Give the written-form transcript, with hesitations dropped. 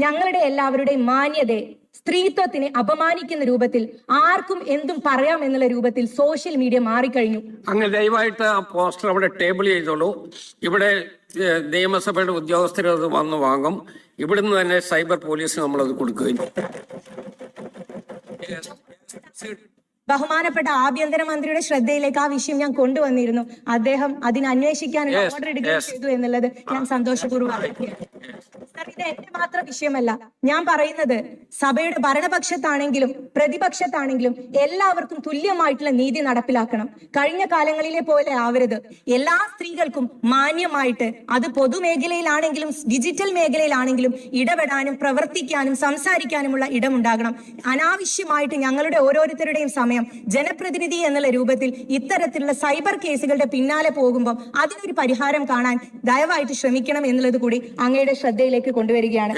ഞങ്ങളുടെ എല്ലാവരുടെയും മാന്യതയെ, സ്ത്രീത്വത്തിനെ അപമാനിക്കുന്ന രൂപത്തിൽ ആർക്കും എന്തും പറയാം എന്നുള്ള രൂപത്തിൽ സോഷ്യൽ മീഡിയ മാറിക്കഴിഞ്ഞു. അങ്ങനെ ദയവായിട്ട് ആ പോസ്റ്റർ അവിടെ ടേബിൾ ചെയ്തോളൂ. ഇവിടെ നിയമസഭയുടെ ഉദ്യോഗസ്ഥർ അത് വന്ന് വാങ്ങും. ഇവിടുന്ന് തന്നെ സൈബർ പോലീസിന് നമ്മളത് കൊടുക്കുകയും. ബഹുമാനപ്പെട്ട ആഭ്യന്തരമന്ത്രിയുടെ ശ്രദ്ധയിലേക്ക് ആ വിഷയം ഞാൻ കൊണ്ടുവന്നിരുന്നു. അദ്ദേഹം അതിന് അന്വേഷിക്കാനുള്ള ഓർഡർ ഇടുകയും ചെയ്തു എന്നുള്ളത് ഞാൻ സന്തോഷപൂർവ്വം അറിയിക്കുകയാണ്. ഇത് എന്റെ മാത്രം വിഷയമല്ല. ഞാൻ പറയുന്നത് സഭയുടെ ഭരണപക്ഷത്താണെങ്കിലും പ്രതിപക്ഷത്താണെങ്കിലും എല്ലാവർക്കും തുല്യമായിട്ടുള്ള നീതി നടപ്പിലാക്കണം. കഴിഞ്ഞ കാലങ്ങളിലെ പോലെ ആവരുത്. എല്ലാ സ്ത്രീകൾക്കും മാന്യമായിട്ട്, അത് പൊതുമേഖലയിലാണെങ്കിലും ഡിജിറ്റൽ മേഖലയിലാണെങ്കിലും ഇടപെടാനും പ്രവർത്തിക്കാനും സംസാരിക്കാനുമുള്ള ഇടമുണ്ടാകണം. അനാവശ്യമായിട്ട് ഞങ്ങളുടെ ഓരോരുത്തരുടെയും സമയം ജനപ്രതിനിധി എന്നുള്ള രൂപത്തിൽ ഇത്തരത്തിലുള്ള സൈബർ കേസുകളുടെ പിന്നാലെ പോകുമ്പോൾ അതിനൊരു പരിഹാരം കാണാൻ ദയവായിട്ട് ശ്രമിക്കണം എന്നുള്ളത് കൂടി അങ്ങയുടെ ശ്രദ്ധയിലേക്ക് കൊണ്ടുവരികയാണ്.